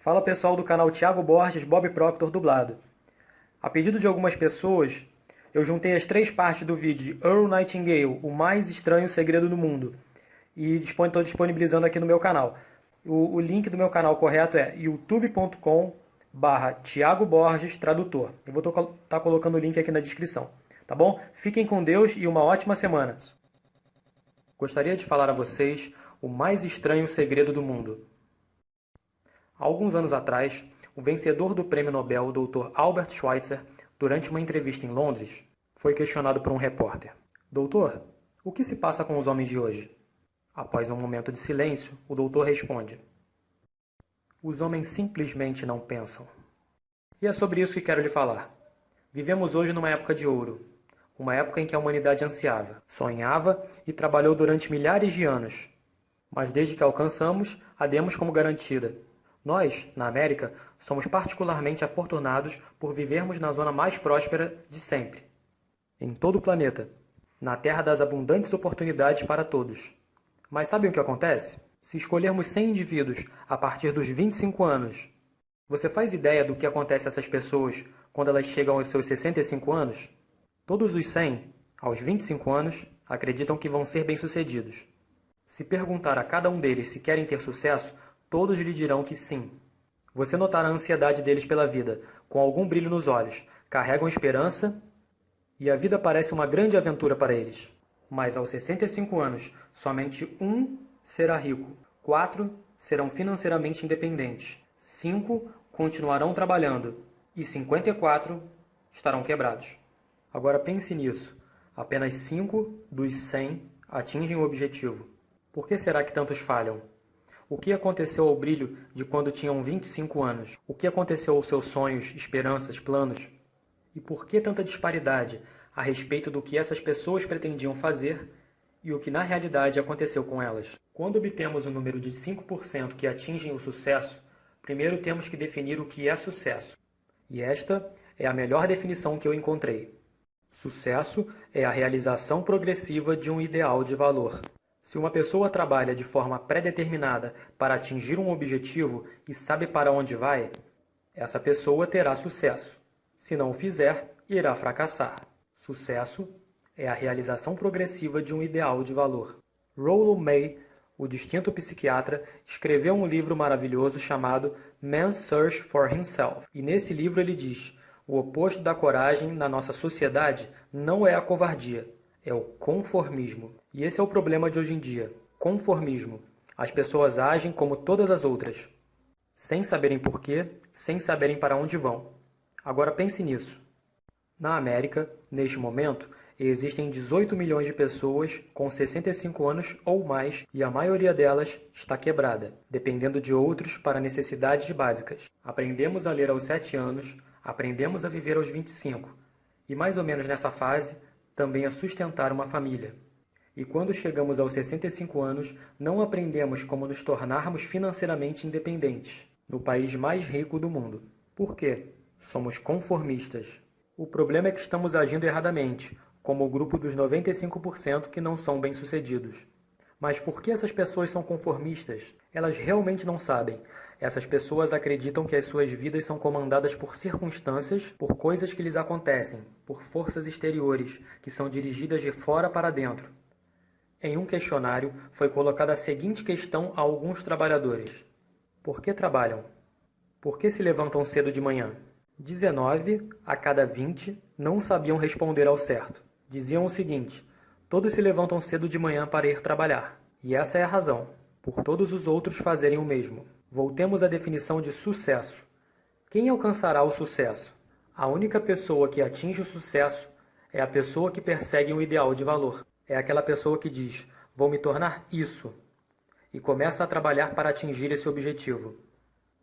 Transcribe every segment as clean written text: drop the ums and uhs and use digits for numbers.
Fala pessoal do canal Thiago Borges, Bob Proctor dublado. A pedido de algumas pessoas, eu juntei as 3 partes do vídeo de Earl Nightingale, o mais estranho segredo do mundo, e estou disponibilizando aqui no meu canal. O link do meu canal correto é youtube.com/Thiago Borges Tradutor. Eu vou estar colocando o link aqui na descrição, tá bom? Fiquem com Deus e uma ótima semana. Gostaria de falar a vocês o mais estranho segredo do mundo. Há alguns anos atrás, o vencedor do prêmio Nobel, o Dr. Albert Schweitzer, durante uma entrevista em Londres, foi questionado por um repórter. Doutor, o que se passa com os homens de hoje? Após um momento de silêncio, o doutor responde: os homens simplesmente não pensam. E é sobre isso que quero lhe falar. Vivemos hoje numa época de ouro, uma época em que a humanidade ansiava, sonhava e trabalhou durante milhares de anos. Mas desde que alcançamos, a demos como garantida. Nós, na América, somos particularmente afortunados por vivermos na zona mais próspera de sempre. Em todo o planeta, na terra das abundantes oportunidades para todos. Mas sabem o que acontece? Se escolhermos 100 indivíduos a partir dos 25 anos, você faz ideia do que acontece a essas pessoas quando elas chegam aos seus 65 anos? Todos os 100, aos 25 anos, acreditam que vão ser bem-sucedidos. Se perguntar a cada um deles se querem ter sucesso, todos lhe dirão que sim. Você notará a ansiedade deles pela vida, com algum brilho nos olhos, carregam esperança e a vida parece uma grande aventura para eles. Mas aos 65 anos, somente um será rico, 4 serão financeiramente independentes, 5 continuarão trabalhando e 54 estarão quebrados. Agora pense nisso, apenas 5 dos 100 atingem o objetivo. Por que será que tantos falham? O que aconteceu ao brilho de quando tinham 25 anos? O que aconteceu aos seus sonhos, esperanças, planos? E por que tanta disparidade a respeito do que essas pessoas pretendiam fazer e o que na realidade aconteceu com elas? Quando obtemos o número de 5% que atingem o sucesso, primeiro temos que definir o que é sucesso. E esta é a melhor definição que eu encontrei. Sucesso é a realização progressiva de um ideal de valor. Se uma pessoa trabalha de forma pré-determinada para atingir um objetivo e sabe para onde vai, essa pessoa terá sucesso. Se não o fizer, irá fracassar. Sucesso é a realização progressiva de um ideal de valor. Rollo May, o distinto psiquiatra, escreveu um livro maravilhoso chamado Man's Search for Himself. E nesse livro ele diz: o oposto da coragem na nossa sociedade não é a covardia, é o conformismo. E esse é o problema de hoje em dia. Conformismo. As pessoas agem como todas as outras, sem saberem porquê, sem saberem para onde vão. Agora pense nisso. Na América, neste momento, existem 18 milhões de pessoas com 65 anos ou mais e a maioria delas está quebrada, dependendo de outros para necessidades básicas. Aprendemos a ler aos 7 anos, aprendemos a viver aos 25 e mais ou menos nessa fase também a sustentar uma família. E quando chegamos aos 65 anos, não aprendemos como nos tornarmos financeiramente independentes, no país mais rico do mundo. Por quê? Somos conformistas. O problema é que estamos agindo erradamente, como o grupo dos 95% que não são bem-sucedidos. Mas por que essas pessoas são conformistas? Elas realmente não sabem. Essas pessoas acreditam que as suas vidas são comandadas por circunstâncias, por coisas que lhes acontecem, por forças exteriores, que são dirigidas de fora para dentro. Em um questionário, foi colocada a seguinte questão a alguns trabalhadores: por que trabalham? Por que se levantam cedo de manhã? 19 a cada 20 não sabiam responder ao certo. Diziam o seguinte: todos se levantam cedo de manhã para ir trabalhar. E essa é a razão, por todos os outros fazerem o mesmo. Voltemos à definição de sucesso. Quem alcançará o sucesso? A única pessoa que atinge o sucesso é a pessoa que persegue um ideal de valor. É aquela pessoa que diz: vou me tornar isso, e começa a trabalhar para atingir esse objetivo.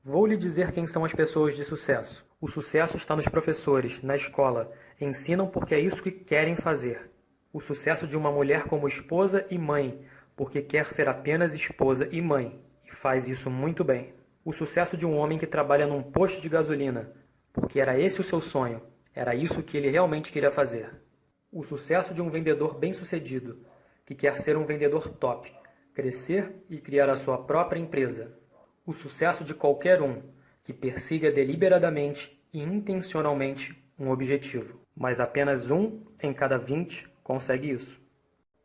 Vou lhe dizer quem são as pessoas de sucesso. O sucesso está nos professores, na escola. Ensinam porque é isso que querem fazer. O sucesso de uma mulher como esposa e mãe, porque quer ser apenas esposa e mãe, e faz isso muito bem. O sucesso de um homem que trabalha num posto de gasolina, porque era esse o seu sonho, era isso que ele realmente queria fazer. O sucesso de um vendedor bem-sucedido, que quer ser um vendedor top, crescer e criar a sua própria empresa. O sucesso de qualquer um, que persiga deliberadamente e intencionalmente um objetivo. Mas apenas 1 em cada 20 consegue isso.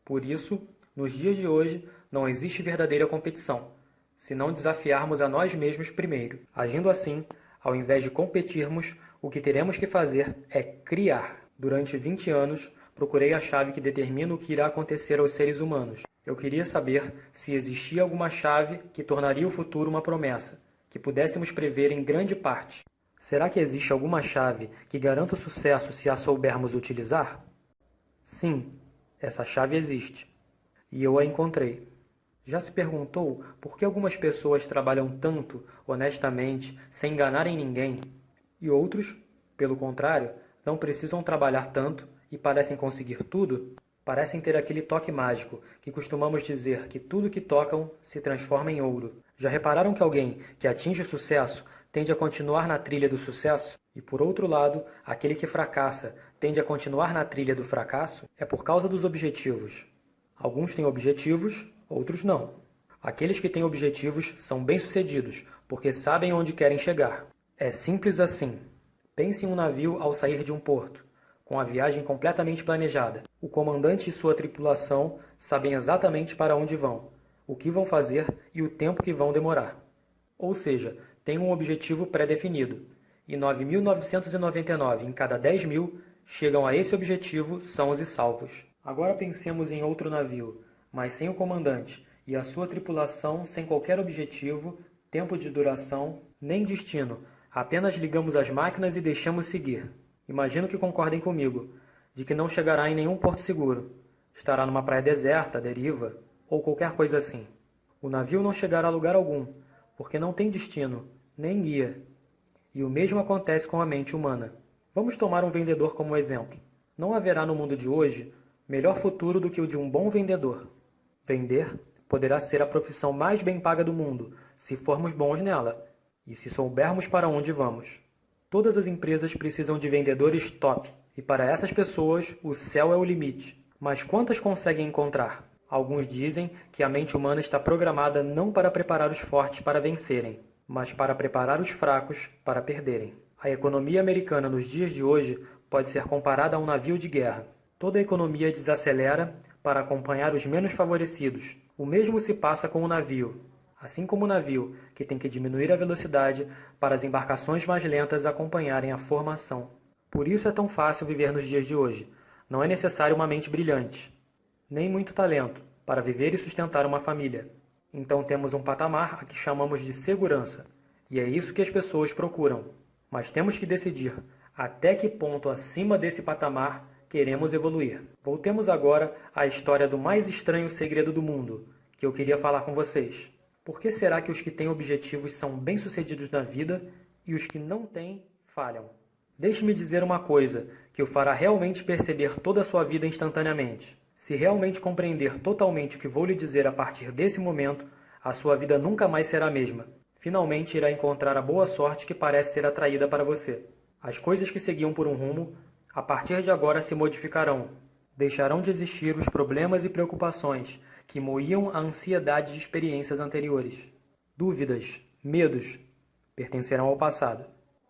Por isso, nos dias de hoje, não existe verdadeira competição, se não desafiarmos a nós mesmos primeiro. Agindo assim, ao invés de competirmos, o que teremos que fazer é criar. Durante 20 anos, procurei a chave que determina o que irá acontecer aos seres humanos. Eu queria saber se existia alguma chave que tornaria o futuro uma promessa, que pudéssemos prever em grande parte. Será que existe alguma chave que garanta o sucesso se a soubermos utilizar? Sim, essa chave existe. E eu a encontrei. Já se perguntou por que algumas pessoas trabalham tanto, honestamente, sem enganarem ninguém, e outros, pelo contrário, não precisam trabalhar tanto e parecem conseguir tudo? Parecem ter aquele toque mágico, que costumamos dizer que tudo que tocam se transforma em ouro. Já repararam que alguém que atinge o sucesso tende a continuar na trilha do sucesso? E por outro lado, aquele que fracassa tende a continuar na trilha do fracasso? É por causa dos objetivos. Alguns têm objetivos, outros não. Aqueles que têm objetivos são bem-sucedidos, porque sabem onde querem chegar. É simples assim. Pense em um navio ao sair de um porto, com a viagem completamente planejada. O comandante e sua tripulação sabem exatamente para onde vão, o que vão fazer e o tempo que vão demorar. Ou seja, tem um objetivo pré-definido, e 9.999 em cada 10.000 chegam a esse objetivo sãos e salvos. Agora pensemos em outro navio, mas sem o comandante, e a sua tripulação sem qualquer objetivo, tempo de duração, nem destino. Apenas ligamos as máquinas e deixamos seguir. Imagino que concordem comigo, de que não chegará em nenhum porto seguro. Estará numa praia deserta, à deriva, ou qualquer coisa assim. O navio não chegará a lugar algum, porque não tem destino, nem guia. E o mesmo acontece com a mente humana. Vamos tomar um vendedor como exemplo. Não haverá no mundo de hoje melhor futuro do que o de um bom vendedor. Vender poderá ser a profissão mais bem paga do mundo, se formos bons nela, e se soubermos para onde vamos. Todas as empresas precisam de vendedores top, e para essas pessoas o céu é o limite. Mas quantas conseguem encontrar? Alguns dizem que a mente humana está programada não para preparar os fortes para vencerem, mas para preparar os fracos para perderem. A economia americana nos dias de hoje pode ser comparada a um navio de guerra. Toda a economia desacelera para acompanhar os menos favorecidos. O mesmo se passa com o navio. Assim como o navio, que tem que diminuir a velocidade para as embarcações mais lentas acompanharem a formação. Por isso é tão fácil viver nos dias de hoje. Não é necessário uma mente brilhante, nem muito talento, para viver e sustentar uma família. Então temos um patamar a que chamamos de segurança, e é isso que as pessoas procuram. Mas temos que decidir até que ponto acima desse patamar queremos evoluir. Voltemos agora à história do mais estranho segredo do mundo, que eu queria falar com vocês. Por que será que os que têm objetivos são bem-sucedidos na vida e os que não têm falham? Deixe-me dizer uma coisa que o fará realmente perceber toda a sua vida instantaneamente. Se realmente compreender totalmente o que vou lhe dizer a partir desse momento, a sua vida nunca mais será a mesma. Finalmente irá encontrar a boa sorte que parece ser atraída para você. As coisas que seguiam por um rumo, a partir de agora se modificarão. Deixarão de existir os problemas e preocupações que moíam a ansiedade de experiências anteriores. Dúvidas, medos, pertencerão ao passado.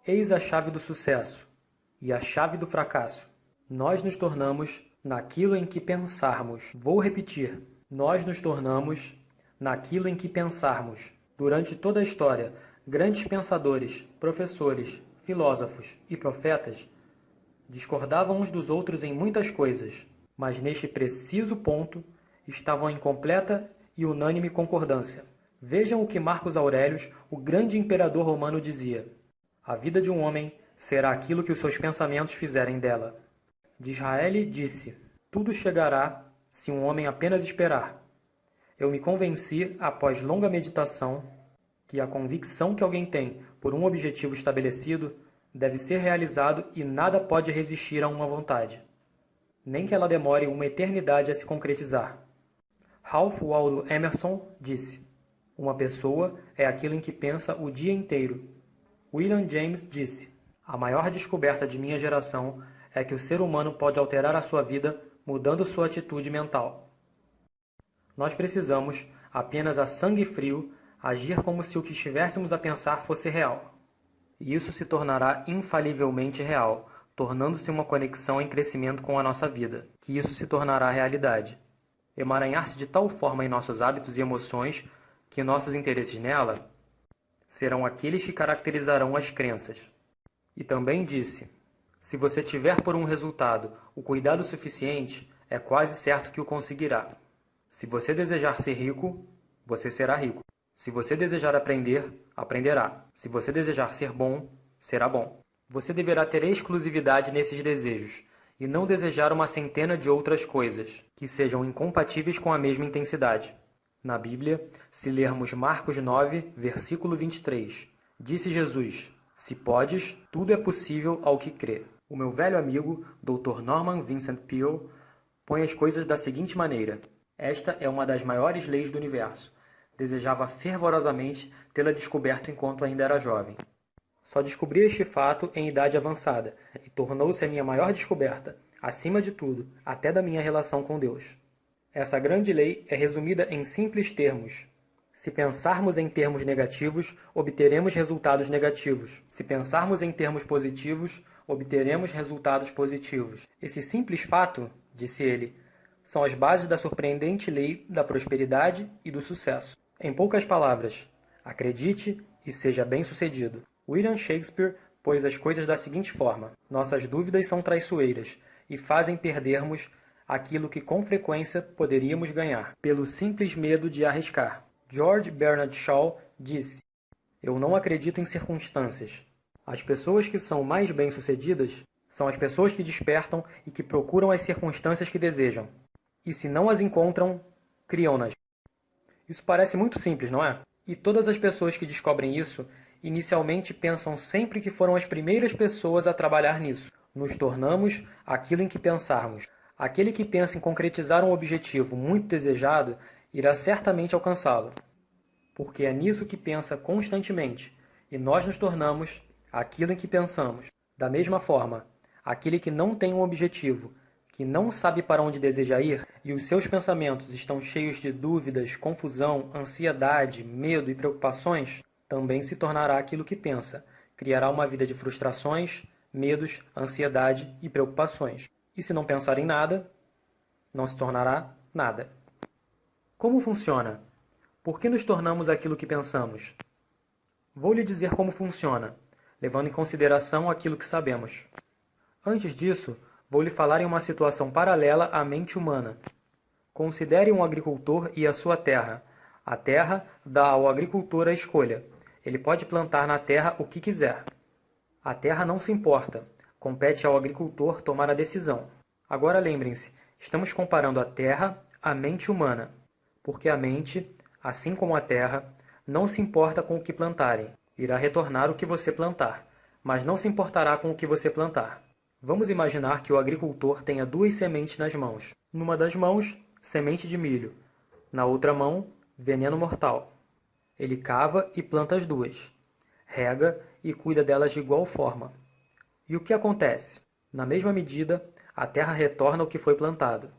Eis a chave do sucesso e a chave do fracasso. Nós nos tornamos naquilo em que pensarmos. Vou repetir. Nós nos tornamos naquilo em que pensarmos. Durante toda a história, grandes pensadores, professores, filósofos e profetas discordavam uns dos outros em muitas coisas, mas neste preciso ponto estavam em completa e unânime concordância. Vejam o que Marcos Aurelius, o grande imperador romano, dizia: a vida de um homem será aquilo que os seus pensamentos fizerem dela. Disraeli disse: tudo chegará se um homem apenas esperar. Eu me convenci, após longa meditação, que a convicção que alguém tem por um objetivo estabelecido deve ser realizado e nada pode resistir a uma vontade, nem que ela demore uma eternidade a se concretizar. Ralph Waldo Emerson disse: uma pessoa é aquilo em que pensa o dia inteiro. William James disse: a maior descoberta de minha geração é que o ser humano pode alterar a sua vida mudando sua atitude mental. Nós precisamos, apenas a sangue frio, agir como se o que estivéssemos a pensar fosse real. e isso se tornará infalivelmente real, tornando-se uma conexão em crescimento com a nossa vida, que isso se tornará realidade. Emaranhar-se de tal forma em nossos hábitos e emoções que nossos interesses nela serão aqueles que caracterizarão as crenças. E também disse: se você tiver por um resultado o cuidado suficiente, é quase certo que o conseguirá. Se você desejar ser rico, você será rico. Se você desejar aprender, aprenderá. Se você desejar ser bom, será bom. Você deverá ter exclusividade nesses desejos, e não desejar uma centena de outras coisas, que sejam incompatíveis com a mesma intensidade. Na Bíblia, se lermos Marcos 9, versículo 23, disse Jesus: se podes, tudo é possível ao que crê. O meu velho amigo, Dr. Norman Vincent Peale, põe as coisas da seguinte maneira: esta é uma das maiores leis do universo. Desejava fervorosamente tê-la descoberto enquanto ainda era jovem. Só descobri este fato em idade avançada, e tornou-se a minha maior descoberta, acima de tudo, até da minha relação com Deus. Essa grande lei é resumida em simples termos. Se pensarmos em termos negativos, obteremos resultados negativos. Se pensarmos em termos positivos, obteremos resultados positivos. Esse simples fato, disse ele, são as bases da surpreendente lei da prosperidade e do sucesso. Em poucas palavras, acredite e seja bem-sucedido. William Shakespeare pôs as coisas da seguinte forma: nossas dúvidas são traiçoeiras e fazem perdermos aquilo que com frequência poderíamos ganhar, pelo simples medo de arriscar. George Bernard Shaw disse: eu não acredito em circunstâncias. As pessoas que são mais bem-sucedidas são as pessoas que despertam e que procuram as circunstâncias que desejam. E se não as encontram, criam-nas. Isso parece muito simples, não é? E todas as pessoas que descobrem isso, inicialmente pensam sempre que foram as primeiras pessoas a trabalhar nisso. Nos tornamos aquilo em que pensarmos. Aquele que pensa em concretizar um objetivo muito desejado, irá certamente alcançá-lo. Porque é nisso que pensa constantemente, e nós nos tornamos aquilo em que pensamos. Da mesma forma, aquele que não tem um objetivo, que não sabe para onde deseja ir, e os seus pensamentos estão cheios de dúvidas, confusão, ansiedade, medo e preocupações, também se tornará aquilo que pensa. Criará uma vida de frustrações, medos, ansiedade e preocupações. E se não pensar em nada, não se tornará nada. Como funciona? Por que nos tornamos aquilo que pensamos? Vou lhe dizer como funciona, levando em consideração aquilo que sabemos. Antes disso, vou lhe falar em uma situação paralela à mente humana. Considere um agricultor e a sua terra. A terra dá ao agricultor a escolha. Ele pode plantar na terra o que quiser. A terra não se importa. Compete ao agricultor tomar a decisão. Agora lembrem-se, estamos comparando a terra à mente humana, porque a mente, assim como a terra, não se importa com o que plantarem. Irá retornar o que você plantar, mas não se importará com o que você plantar. Vamos imaginar que o agricultor tenha duas sementes nas mãos. Numa das mãos, semente de milho. Na outra mão, veneno mortal. Ele cava e planta as duas. Rega e cuida delas de igual forma. E o que acontece? Na mesma medida, a terra retorna o que foi plantado.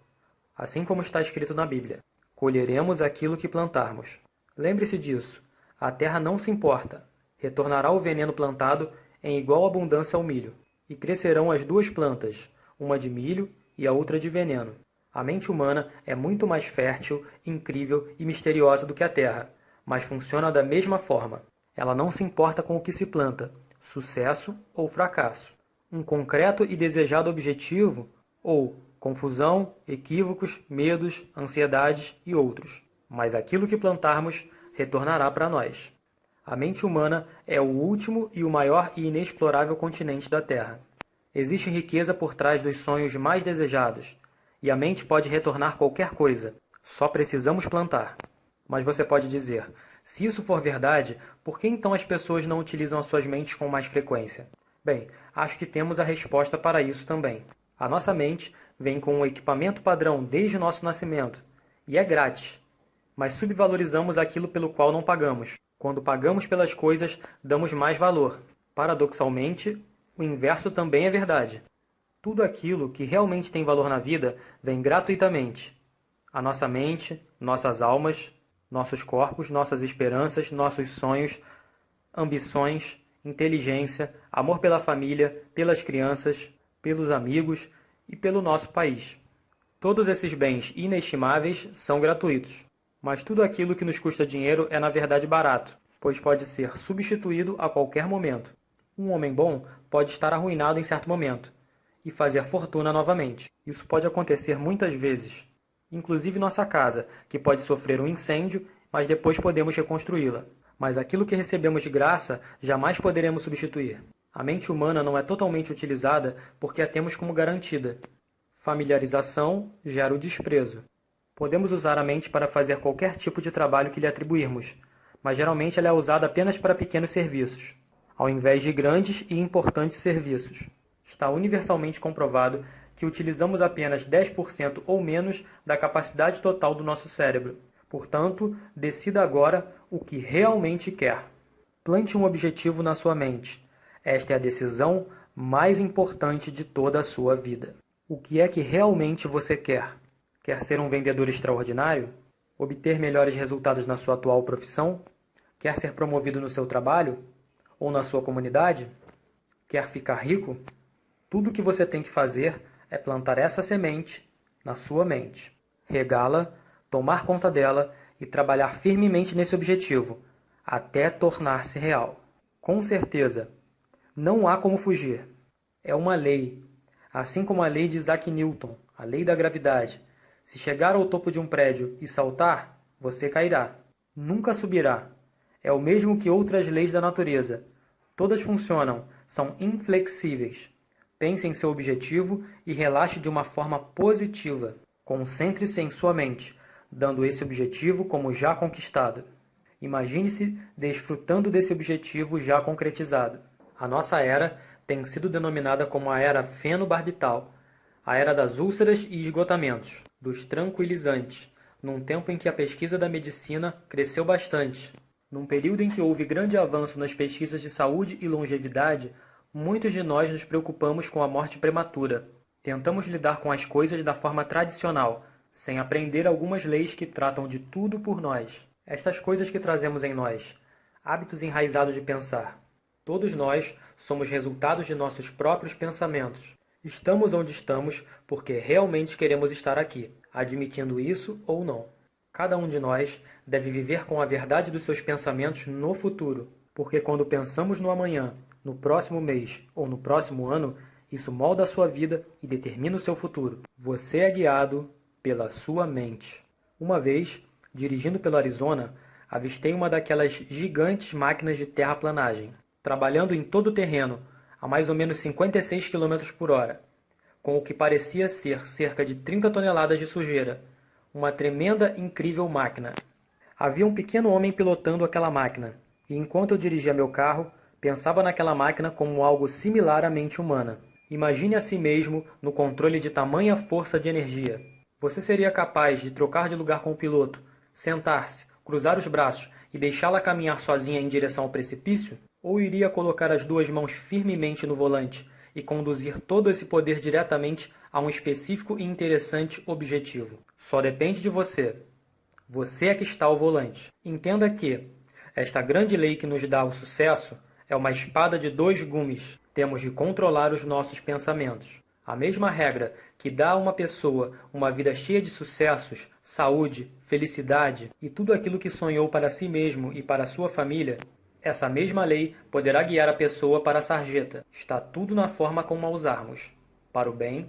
Assim como está escrito na Bíblia: colheremos aquilo que plantarmos. Lembre-se disso. A terra não se importa. Retornará o veneno plantado em igual abundância ao milho. E crescerão as duas plantas, uma de milho e a outra de veneno. A mente humana é muito mais fértil, incrível e misteriosa do que a terra, mas funciona da mesma forma. Ela não se importa com o que se planta, sucesso ou fracasso. Um concreto e desejado objetivo, ou confusão, equívocos, medos, ansiedades e outros. Mas aquilo que plantarmos retornará para nós. A mente humana é o último e o maior e inexplorável continente da Terra. Existe riqueza por trás dos sonhos mais desejados, e a mente pode retornar qualquer coisa. Só precisamos plantar. Mas você pode dizer: se isso for verdade, por que então as pessoas não utilizam as suas mentes com mais frequência? Bem, acho que temos a resposta para isso também. A nossa mente vem com um equipamento padrão desde o nosso nascimento, e é grátis. Mas subvalorizamos aquilo pelo qual não pagamos. Quando pagamos pelas coisas, damos mais valor. Paradoxalmente, o inverso também é verdade. Tudo aquilo que realmente tem valor na vida vem gratuitamente. A nossa mente, nossas almas, nossos corpos, nossas esperanças, nossos sonhos, ambições, inteligência, amor pela família, pelas crianças, pelos amigos e pelo nosso país. Todos esses bens inestimáveis são gratuitos, mas tudo aquilo que nos custa dinheiro é na verdade barato, pois pode ser substituído a qualquer momento. Um homem bom pode estar arruinado em certo momento e fazer fortuna novamente. Isso pode acontecer muitas vezes, inclusive nossa casa, que pode sofrer um incêndio, mas depois podemos reconstruí-la. Mas aquilo que recebemos de graça jamais poderemos substituir. A mente humana não é totalmente utilizada porque a temos como garantida. Familiarização gera o desprezo. Podemos usar a mente para fazer qualquer tipo de trabalho que lhe atribuirmos, mas geralmente ela é usada apenas para pequenos serviços, ao invés de grandes e importantes serviços. Está universalmente comprovado que utilizamos apenas 10% ou menos da capacidade total do nosso cérebro. Portanto, decida agora o que realmente quer. Plante um objetivo na sua mente. Esta é a decisão mais importante de toda a sua vida. O que é que realmente você quer? Quer ser um vendedor extraordinário? Obter melhores resultados na sua atual profissão? Quer ser promovido no seu trabalho? Ou na sua comunidade? Quer ficar rico? Tudo o que você tem que fazer é plantar essa semente na sua mente, regá-la, tomar conta dela e trabalhar firmemente nesse objetivo, até tornar-se real. Com certeza, não há como fugir. É uma lei, assim como a lei de Isaac Newton, a lei da gravidade. Se chegar ao topo de um prédio e saltar, você cairá. Nunca subirá. É o mesmo que outras leis da natureza. Todas funcionam, são inflexíveis. Pense em seu objetivo e relaxe de uma forma positiva. Concentre-se em sua mente, dando esse objetivo como já conquistado. Imagine-se desfrutando desse objetivo já concretizado. A nossa era tem sido denominada como a era fenobarbital, a era das úlceras e esgotamentos, dos tranquilizantes, num tempo em que a pesquisa da medicina cresceu bastante. Num período em que houve grande avanço nas pesquisas de saúde e longevidade, muitos de nós nos preocupamos com a morte prematura. Tentamos lidar com as coisas da forma tradicional, sem aprender algumas leis que tratam de tudo por nós. Estas coisas que trazemos em nós, hábitos enraizados de pensar. Todos nós somos resultados de nossos próprios pensamentos. Estamos onde estamos porque realmente queremos estar aqui, admitindo isso ou não. Cada um de nós deve viver com a verdade dos seus pensamentos no futuro, porque quando pensamos no amanhã, no próximo mês ou no próximo ano, isso molda a sua vida e determina o seu futuro. Você é guiado pela sua mente. Uma vez, dirigindo pelo Arizona, avistei uma daquelas gigantes máquinas de terraplanagem, trabalhando em todo o terreno, a mais ou menos 56 km por hora, com o que parecia ser cerca de 30 toneladas de sujeira. Uma tremenda, incrível máquina. Havia um pequeno homem pilotando aquela máquina, e enquanto eu dirigia meu carro, pensava naquela máquina como algo similar à mente humana. Imagine a si mesmo no controle de tamanha força de energia. Você seria capaz de trocar de lugar com o piloto, sentar-se, cruzar os braços e deixá-la caminhar sozinha em direção ao precipício? Ou iria colocar as duas mãos firmemente no volante e conduzir todo esse poder diretamente a um específico e interessante objetivo? Só depende de você. Você é que está ao volante. Entenda que esta grande lei que nos dá o sucesso é uma espada de dois gumes. Temos de controlar os nossos pensamentos. A mesma regra que dá a uma pessoa uma vida cheia de sucessos, saúde, felicidade e tudo aquilo que sonhou para si mesmo e para sua família, essa mesma lei poderá guiar a pessoa para a sarjeta. Está tudo na forma como a usarmos, para o bem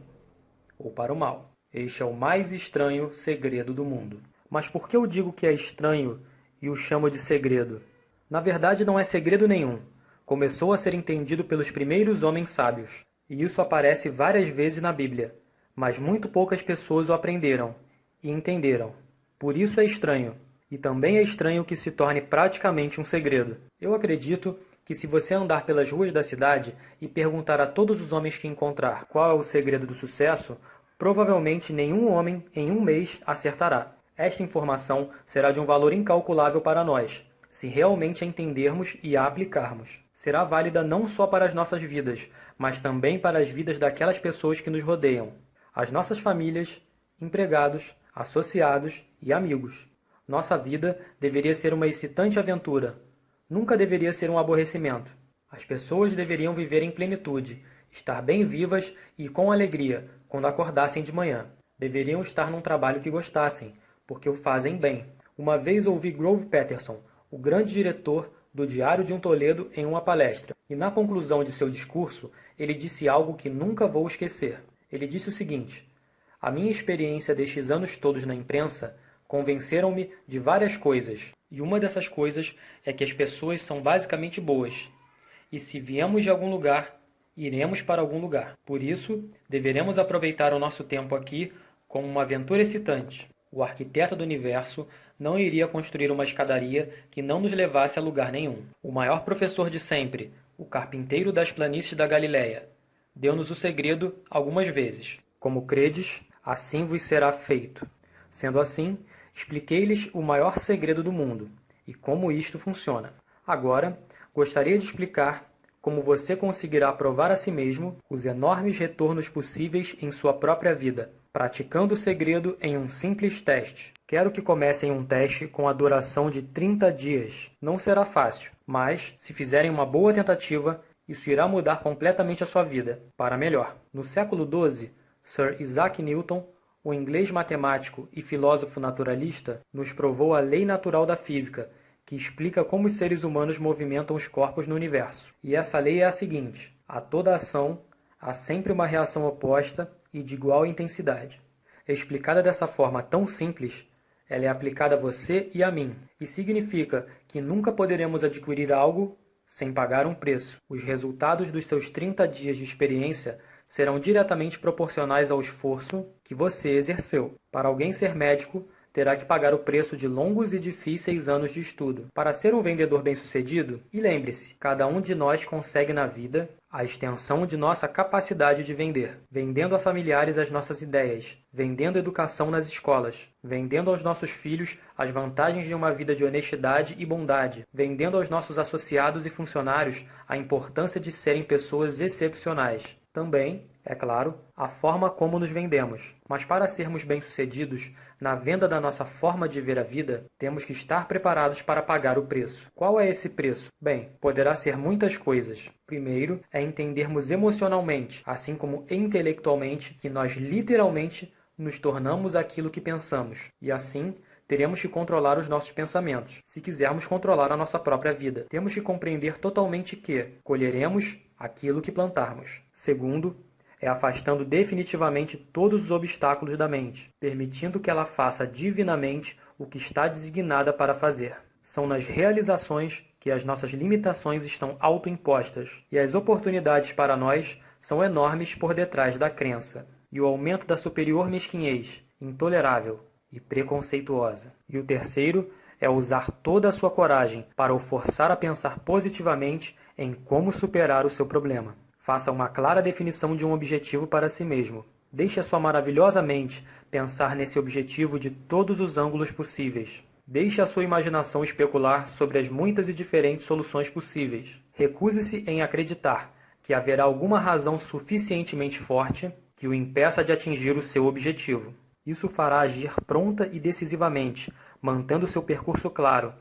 ou para o mal. Este é o mais estranho segredo do mundo. Mas por que eu digo que é estranho e o chamo de segredo? Na verdade, não é segredo nenhum. Começou a ser entendido pelos primeiros homens sábios, e isso aparece várias vezes na Bíblia, mas muito poucas pessoas o aprenderam e entenderam. Por isso é estranho, e também é estranho que se torne praticamente um segredo. Eu acredito que se você andar pelas ruas da cidade e perguntar a todos os homens que encontrar qual é o segredo do sucesso, provavelmente nenhum homem em um mês acertará. Esta informação será de um valor incalculável para nós, se realmente a entendermos e a aplicarmos. Será válida não só para as nossas vidas, mas também para as vidas daquelas pessoas que nos rodeiam, as nossas famílias, empregados, associados e amigos. Nossa vida deveria ser uma excitante aventura. Nunca deveria ser um aborrecimento. As pessoas deveriam viver em plenitude, estar bem vivas e com alegria quando acordassem de manhã. Deveriam estar num trabalho que gostassem, porque o fazem bem. Uma vez ouvi Grove Patterson, o grande diretor do Diário de um Toledo, em uma palestra, e na conclusão de seu discurso, ele disse algo que nunca vou esquecer. Ele disse o seguinte: a minha experiência destes anos todos na imprensa convenceram-me de várias coisas, e uma dessas coisas é que as pessoas são basicamente boas, e se viemos de algum lugar, iremos para algum lugar. Por isso, deveremos aproveitar o nosso tempo aqui como uma aventura excitante. O arquiteto do universo não iria construir uma escadaria que não nos levasse a lugar nenhum. O maior professor de sempre, o carpinteiro das planícies da Galileia, deu-nos o segredo algumas vezes. Como credes, assim vos será feito. Sendo assim, expliquei-lhes o maior segredo do mundo e como isto funciona. Agora, gostaria de explicar como você conseguirá provar a si mesmo os enormes retornos possíveis em sua própria vida, praticando o segredo em um simples teste. Quero que comecem um teste com a duração de 30 dias. Não será fácil, mas, se fizerem uma boa tentativa, isso irá mudar completamente a sua vida, para melhor. No século XII, Sir Isaac Newton, o inglês matemático e filósofo naturalista, nos provou a lei natural da física, que explica como os seres humanos movimentam os corpos no universo. E essa lei é a seguinte: a toda ação há sempre uma reação oposta e de igual intensidade. Explicada dessa forma tão simples, ela é aplicada a você e a mim, e significa que nunca poderemos adquirir algo sem pagar um preço. Os resultados dos seus 30 dias de experiência serão diretamente proporcionais ao esforço que você exerceu. Para alguém ser médico, terá que pagar o preço de longos e difíceis anos de estudo. Para ser um vendedor bem-sucedido, e lembre-se, cada um de nós consegue na vida a extensão de nossa capacidade de vender, vendendo a familiares as nossas ideias, vendendo educação nas escolas, vendendo aos nossos filhos as vantagens de uma vida de honestidade e bondade, vendendo aos nossos associados e funcionários a importância de serem pessoas excepcionais. Também, é claro, a forma como nos vendemos. Mas para sermos bem-sucedidos na venda da nossa forma de ver a vida, temos que estar preparados para pagar o preço. Qual é esse preço? Bem, poderá ser muitas coisas. Primeiro, é entendermos emocionalmente, assim como intelectualmente, que nós literalmente nos tornamos aquilo que pensamos. E assim, teremos que controlar os nossos pensamentos, se quisermos controlar a nossa própria vida. Temos que compreender totalmente que colheremos aquilo que plantarmos. Segundo, é afastando definitivamente todos os obstáculos da mente, permitindo que ela faça divinamente o que está designada para fazer. São nas realizações que as nossas limitações estão autoimpostas, e as oportunidades para nós são enormes por detrás da crença, e o aumento da superior mesquinhez, intolerável e preconceituosa. E o terceiro é usar toda a sua coragem para o forçar a pensar positivamente em como superar o seu problema. Faça uma clara definição de um objetivo para si mesmo. Deixe a sua maravilhosa mente pensar nesse objetivo de todos os ângulos possíveis. Deixe a sua imaginação especular sobre as muitas e diferentes soluções possíveis. Recuse-se em acreditar que haverá alguma razão suficientemente forte que o impeça de atingir o seu objetivo. Isso fará agir pronta e decisivamente, mantendo seu percurso claro,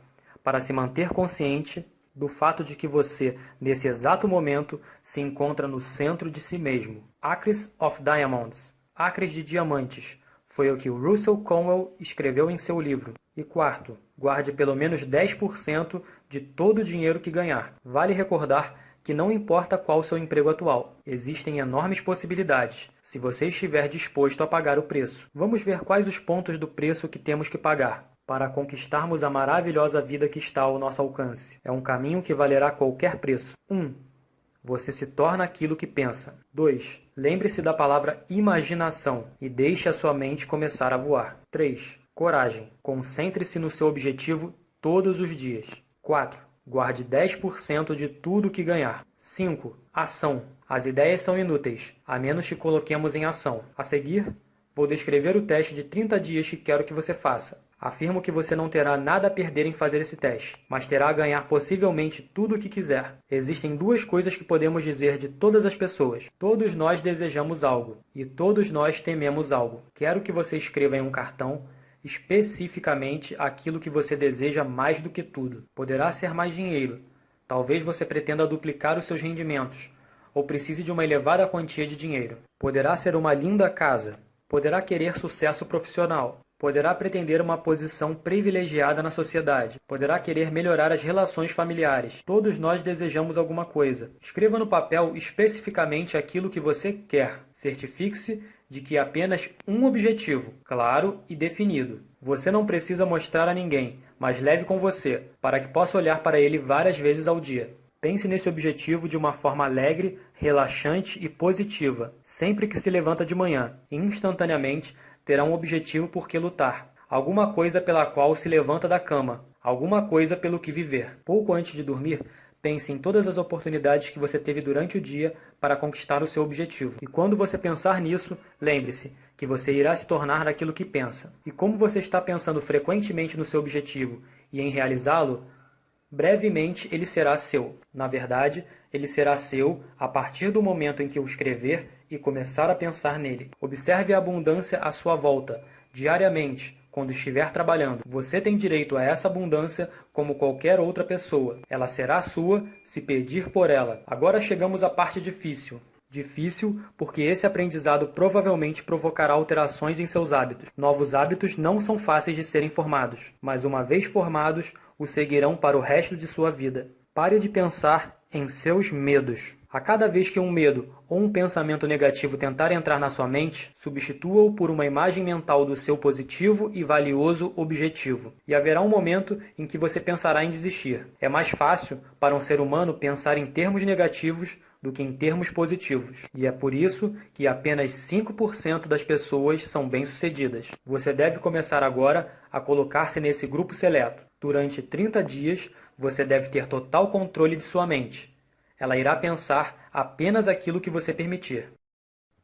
para se manter consciente do fato de que você, nesse exato momento, se encontra no centro de si mesmo. Acres of Diamonds, Acres de Diamantes, foi o que o Russell Conwell escreveu em seu livro. E quarto, guarde pelo menos 10% de todo o dinheiro que ganhar. Vale recordar que não importa qual o seu emprego atual, existem enormes possibilidades, se você estiver disposto a pagar o preço. Vamos ver quais os pontos do preço que temos que pagar para conquistarmos a maravilhosa vida que está ao nosso alcance. É um caminho que valerá qualquer preço. 1. Você se torna aquilo que pensa. 2. Lembre-se da palavra imaginação e deixe a sua mente começar a voar. 3. Coragem. Concentre-se no seu objetivo todos os dias. 4. Guarde 10% de tudo que ganhar. 5. Ação. As ideias são inúteis, a menos que coloquemos em ação. A seguir, vou descrever o teste de 30 dias que quero que você faça. Afirmo que você não terá nada a perder em fazer esse teste, mas terá a ganhar possivelmente tudo o que quiser. Existem duas coisas que podemos dizer de todas as pessoas. Todos nós desejamos algo, e todos nós tememos algo. Quero que você escreva em um cartão especificamente aquilo que você deseja mais do que tudo. Poderá ser mais dinheiro, Talvez você pretenda duplicar os seus rendimentos, ou precise de uma elevada quantia de dinheiro. Poderá ser uma linda casa, poderá querer sucesso profissional, poderá pretender uma posição privilegiada na sociedade, poderá querer melhorar as relações familiares. Todos nós desejamos alguma coisa. Escreva no papel especificamente aquilo que você quer. Certifique-se de que é apenas um objetivo, claro e definido. Você não precisa mostrar a ninguém, mas leve com você, para que possa olhar para ele várias vezes ao dia. Pense nesse objetivo de uma forma alegre, relaxante e positiva. Sempre que se levanta de manhã, instantaneamente, terá um objetivo por que lutar. Alguma coisa pela qual se levanta da cama. Alguma coisa pelo que viver. Pouco antes de dormir, pense em todas as oportunidades que você teve durante o dia para conquistar o seu objetivo. E quando você pensar nisso, lembre-se que você irá se tornar daquilo que pensa. E como você está pensando frequentemente no seu objetivo e em realizá-lo, brevemente ele será seu. Na verdade, ele será seu a partir do momento em que o escrever e começar a pensar nele. Observe a abundância à sua volta, diariamente, quando estiver trabalhando. Você tem direito a essa abundância como qualquer outra pessoa. Ela será sua se pedir por ela. Agora chegamos à parte difícil. Difícil porque esse aprendizado provavelmente provocará alterações em seus hábitos. Novos hábitos não são fáceis de serem formados, mas uma vez formados, o seguirão para o resto de sua vida. Pare de pensar em seus medos. A cada vez que um medo ou um pensamento negativo tentar entrar na sua mente, substitua-o por uma imagem mental do seu positivo e valioso objetivo. E haverá um momento em que você pensará em desistir. É mais fácil para um ser humano pensar em termos negativos do que em termos positivos. E é por isso que apenas 5% das pessoas são bem-sucedidas. Você deve começar agora a colocar-se nesse grupo seleto. Durante 30 dias, você deve ter total controle de sua mente. Ela irá pensar apenas aquilo que você permitir.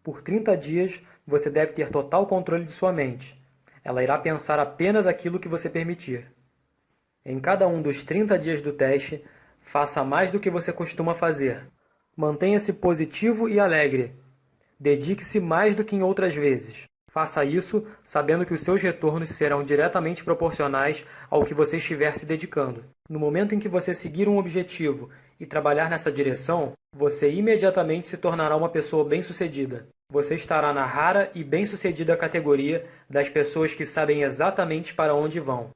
Por 30 dias, você deve ter total controle de sua mente. Ela irá pensar apenas aquilo que você permitir. Em cada um dos 30 dias do teste, faça mais do que você costuma fazer. Mantenha-se positivo e alegre. Dedique-se mais do que em outras vezes. Faça isso sabendo que os seus retornos serão diretamente proporcionais ao que você estiver se dedicando. No momento em que você seguir um objetivo e trabalhar nessa direção, você imediatamente se tornará uma pessoa bem-sucedida. Você estará na rara e bem-sucedida categoria das pessoas que sabem exatamente para onde vão.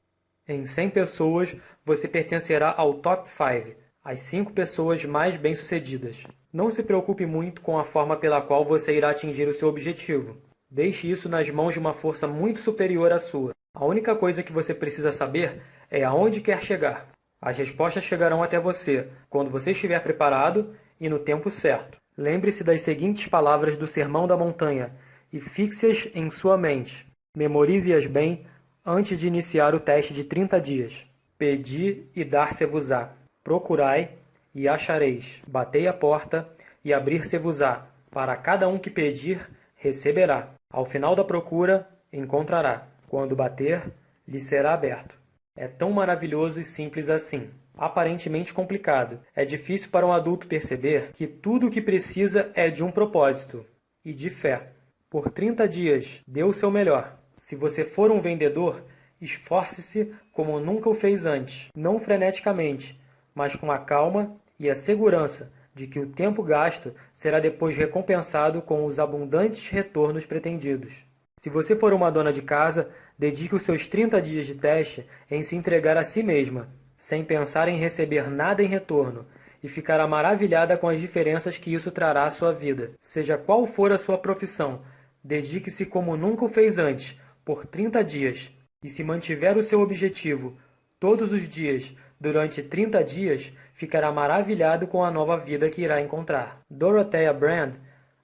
Em 100 pessoas, você pertencerá ao top 5, as 5 pessoas mais bem-sucedidas. Não se preocupe muito com a forma pela qual você irá atingir o seu objetivo. Deixe isso nas mãos de uma força muito superior à sua. A única coisa que você precisa saber é aonde quer chegar. As respostas chegarão até você quando você estiver preparado e no tempo certo. Lembre-se das seguintes palavras do Sermão da Montanha e fixe-as em sua mente. Memorize-as bem antes de iniciar o teste de 30 dias. Pedi e dar-se-vos-á. Procurai e achareis. Batei a porta e abrir-se-vos-á. Para cada um que pedir, receberá. Ao final da procura, encontrará. Quando bater, lhe será aberto. É tão maravilhoso e simples assim. Aparentemente complicado. É difícil para um adulto perceber que tudo o que precisa é de um propósito e de fé. Por 30 dias, dê o seu melhor. Se você for um vendedor, esforce-se como nunca o fez antes. Não freneticamente, mas com a calma e a segurança de que o tempo gasto será depois recompensado com os abundantes retornos pretendidos. Se você for uma dona de casa, dedique os seus 30 dias de teste em se entregar a si mesma, sem pensar em receber nada em retorno, e ficará maravilhada com as diferenças que isso trará à sua vida. Seja qual for a sua profissão, dedique-se como nunca o fez antes, por 30 dias, e se mantiver o seu objetivo todos os dias, durante 30 dias, ficará maravilhado com a nova vida que irá encontrar. Dorothea Brand,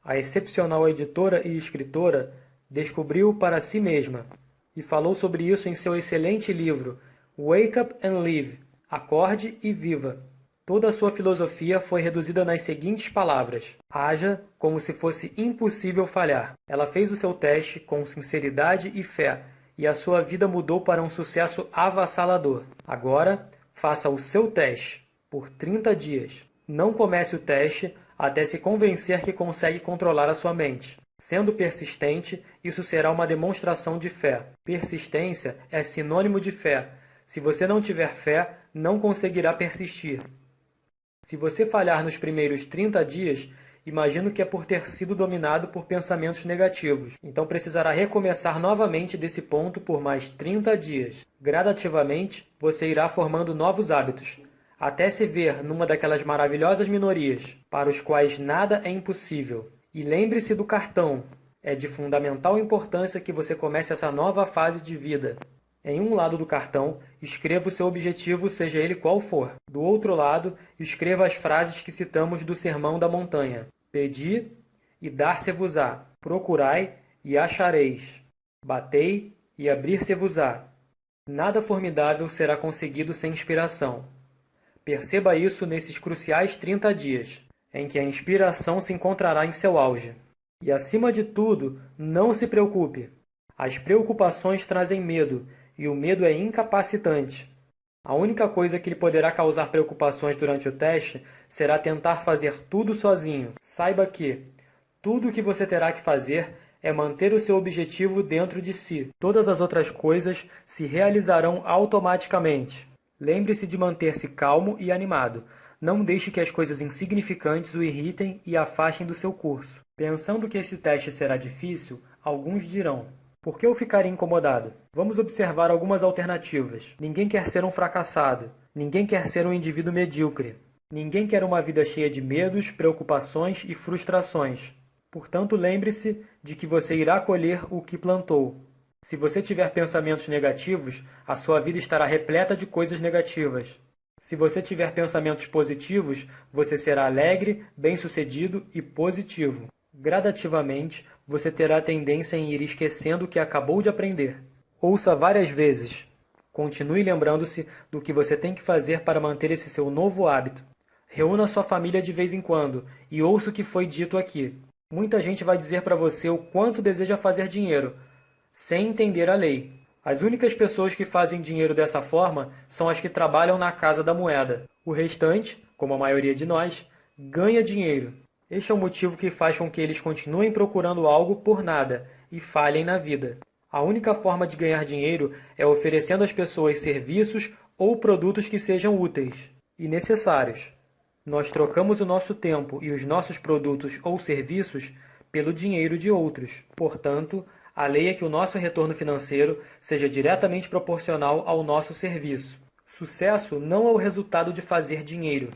a excepcional editora e escritora, descobriu para si mesma e falou sobre isso em seu excelente livro Wake Up and Live, Acorde e Viva. Toda a sua filosofia foi reduzida nas seguintes palavras: haja como se fosse impossível falhar. Ela fez o seu teste com sinceridade e fé, e a sua vida mudou para um sucesso avassalador. Agora, faça o seu teste por 30 dias. Não comece o teste até se convencer que consegue controlar a sua mente. Sendo persistente, isso será uma demonstração de fé. Persistência é sinônimo de fé. Se você não tiver fé, não conseguirá persistir. Se você falhar nos primeiros 30 dias, imagino que é por ter sido dominado por pensamentos negativos. Então precisará recomeçar novamente desse ponto por mais 30 dias. Gradativamente, você irá formando novos hábitos, até se ver numa daquelas maravilhosas minorias, para os quais nada é impossível. E lembre-se do cartão. É de fundamental importância que você comece essa nova fase de vida. Em um lado do cartão, escreva o seu objetivo, seja ele qual for. Do outro lado, escreva as frases que citamos do Sermão da Montanha. Pedi e dar-se-vos-á. Procurai e achareis. Batei e abrir-se-vos-á. Nada formidável será conseguido sem inspiração. Perceba isso nesses cruciais 30 dias, em que a inspiração se encontrará em seu auge. E, acima de tudo, não se preocupe. As preocupações trazem medo, e o medo é incapacitante. A única coisa que lhe poderá causar preocupações durante o teste será tentar fazer tudo sozinho. Saiba que tudo o que você terá que fazer é manter o seu objetivo dentro de si. Todas as outras coisas se realizarão automaticamente. Lembre-se de manter-se calmo e animado. Não deixe que as coisas insignificantes o irritem e afastem do seu curso. Pensando que esse teste será difícil, alguns dirão: por que eu ficaria incomodado? Vamos observar algumas alternativas. Ninguém quer ser um fracassado. Ninguém quer ser um indivíduo medíocre. Ninguém quer uma vida cheia de medos, preocupações e frustrações. Portanto, lembre-se de que você irá colher o que plantou. Se você tiver pensamentos negativos, a sua vida estará repleta de coisas negativas. Se você tiver pensamentos positivos, você será alegre, bem-sucedido e positivo. Gradativamente, você terá a tendência em ir esquecendo o que acabou de aprender. Ouça várias vezes. Continue lembrando-se do que você tem que fazer para manter esse seu novo hábito. Reúna sua família de vez em quando e ouça o que foi dito aqui. Muita gente vai dizer para você o quanto deseja fazer dinheiro, sem entender a lei. As únicas pessoas que fazem dinheiro dessa forma são as que trabalham na Casa da Moeda. O restante, como a maioria de nós, ganha dinheiro. Este é o motivo que faz com que eles continuem procurando algo por nada e falhem na vida. A única forma de ganhar dinheiro é oferecendo às pessoas serviços ou produtos que sejam úteis e necessários. Nós trocamos o nosso tempo e os nossos produtos ou serviços pelo dinheiro de outros. Portanto, a lei é que o nosso retorno financeiro seja diretamente proporcional ao nosso serviço. Sucesso não é o resultado de fazer dinheiro.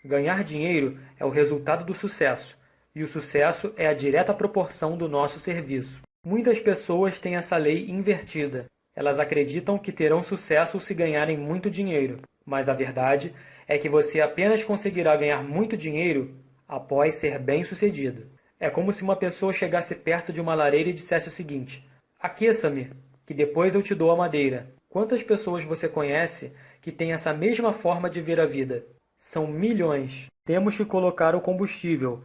Ganhar dinheiro é o resultado do sucesso, e o sucesso é a direta proporção do nosso serviço. Muitas pessoas têm essa lei invertida. Elas acreditam que terão sucesso se ganharem muito dinheiro, mas a verdade é que você apenas conseguirá ganhar muito dinheiro após ser bem-sucedido. É como se uma pessoa chegasse perto de uma lareira e dissesse o seguinte: aqueça-me, que depois eu te dou a madeira. Quantas pessoas você conhece que têm essa mesma forma de ver a vida? São milhões. Temos que colocar o combustível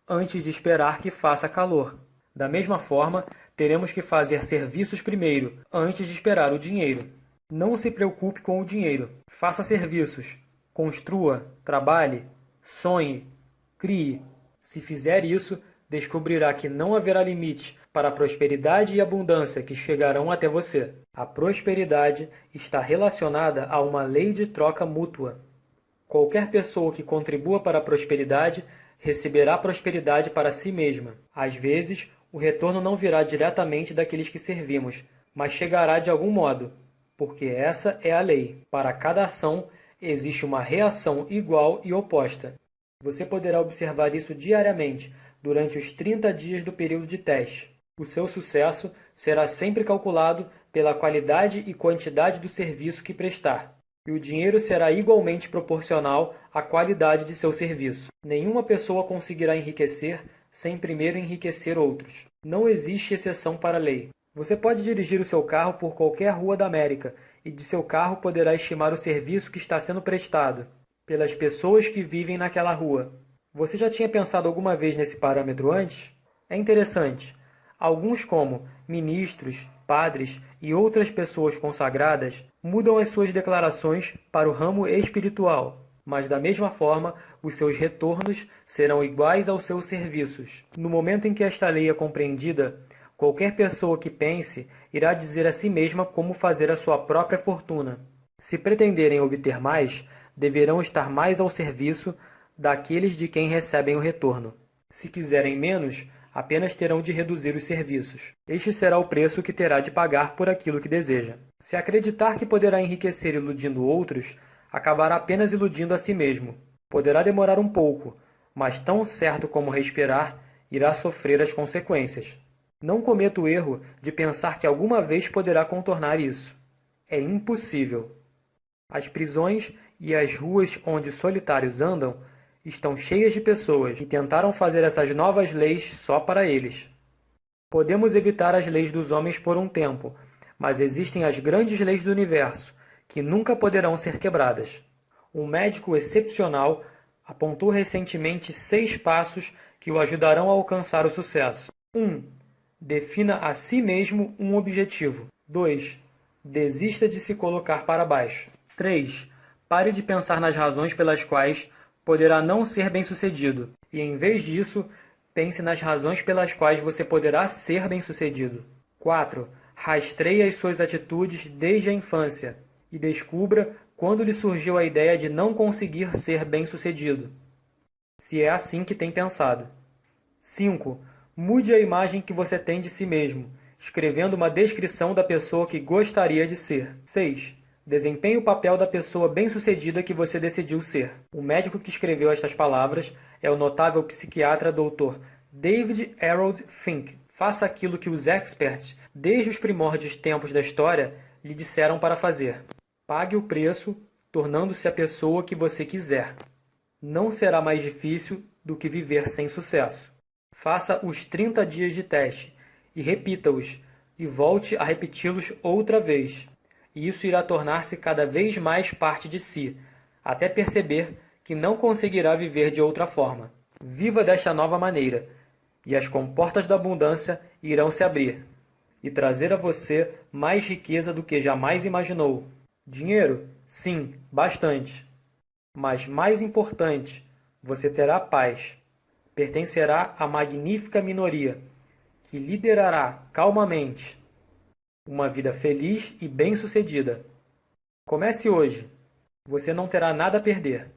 antes de esperar que faça calor. Da mesma forma, teremos que fazer serviços primeiro, antes de esperar o dinheiro. Não se preocupe com o dinheiro. Faça serviços. Construa, trabalhe, sonhe, crie. Se fizer isso, descobrirá que não haverá limite para a prosperidade e abundância que chegarão até você. A prosperidade está relacionada a uma lei de troca mútua. Qualquer pessoa que contribua para a prosperidade receberá prosperidade para si mesma. Às vezes, o retorno não virá diretamente daqueles que servimos, mas chegará de algum modo, porque essa é a lei. Para cada ação, existe uma reação igual e oposta. Você poderá observar isso diariamente, durante os 30 dias do período de teste. O seu sucesso será sempre calculado pela qualidade e quantidade do serviço que prestar. E o dinheiro será igualmente proporcional à qualidade de seu serviço. Nenhuma pessoa conseguirá enriquecer sem primeiro enriquecer outros. Não existe exceção para a lei. Você pode dirigir o seu carro por qualquer rua da América e de seu carro poderá estimar o serviço que está sendo prestado pelas pessoas que vivem naquela rua. Você já tinha pensado alguma vez nesse parâmetro antes? É interessante. Alguns, como ministros, padres e outras pessoas consagradas, mudam as suas declarações para o ramo espiritual, mas da mesma forma, os seus retornos serão iguais aos seus serviços. No momento em que esta lei é compreendida, qualquer pessoa que pense irá dizer a si mesma como fazer a sua própria fortuna. Se pretenderem obter mais, deverão estar mais ao serviço daqueles de quem recebem o retorno. Se quiserem menos, apenas terão de reduzir os serviços. Este será o preço que terá de pagar por aquilo que deseja. Se acreditar que poderá enriquecer iludindo outros, acabará apenas iludindo a si mesmo. Poderá demorar um pouco, mas tão certo como respirar, irá sofrer as consequências. Não cometa o erro de pensar que alguma vez poderá contornar isso. É impossível. As prisões e as ruas onde solitários andam estão cheias de pessoas que tentaram fazer essas novas leis só para eles. Podemos evitar as leis dos homens por um tempo, mas existem as grandes leis do universo, que nunca poderão ser quebradas. Um médico excepcional apontou recentemente 6 passos que o ajudarão a alcançar o sucesso. 1. Defina a si mesmo um objetivo. 2. Desista de se colocar para baixo. 3. Pare de pensar nas razões pelas quais poderá não ser bem-sucedido, e em vez disso, pense nas razões pelas quais você poderá ser bem-sucedido. 4. Rastreie as suas atitudes desde a infância e descubra quando lhe surgiu a ideia de não conseguir ser bem-sucedido, se é assim que tem pensado. 5. Mude a imagem que você tem de si mesmo, escrevendo uma descrição da pessoa que gostaria de ser. 6. Desempenhe o papel da pessoa bem-sucedida que você decidiu ser. O médico que escreveu estas palavras é o notável psiquiatra Dr. David Harold Fink. Faça aquilo que os experts, desde os primórdios tempos da história, lhe disseram para fazer. Pague o preço, tornando-se a pessoa que você quiser. Não será mais difícil do que viver sem sucesso. Faça os 30 dias de teste e repita-os, e volte a repeti-los outra vez. E isso irá tornar-se cada vez mais parte de si, até perceber que não conseguirá viver de outra forma. Viva desta nova maneira, e as comportas da abundância irão se abrir, e trazer a você mais riqueza do que jamais imaginou. Dinheiro? Sim, bastante. Mas mais importante, você terá paz. Pertencerá à magnífica minoria, que liderará calmamente uma vida feliz e bem-sucedida. Comece hoje. Você não terá nada a perder,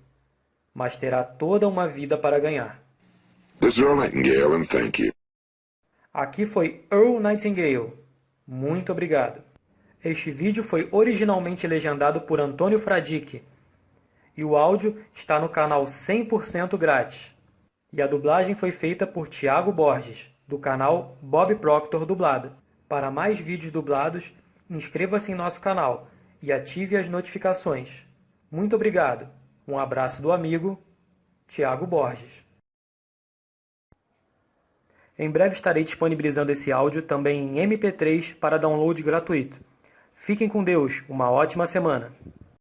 mas terá toda uma vida para ganhar. This is Earl Nightingale, and thank you. Aqui foi Earl Nightingale. Muito obrigado. Este vídeo foi originalmente legendado por Antônio Fradique, e o áudio está no canal 100% grátis. E a dublagem foi feita por Tiago Borges, do canal Bob Proctor Dublado. Para mais vídeos dublados, inscreva-se em nosso canal e ative as notificações. Muito obrigado. Um abraço do amigo Tiago Borges. Em breve estarei disponibilizando esse áudio também em MP3 para download gratuito. Fiquem com Deus. Uma ótima semana.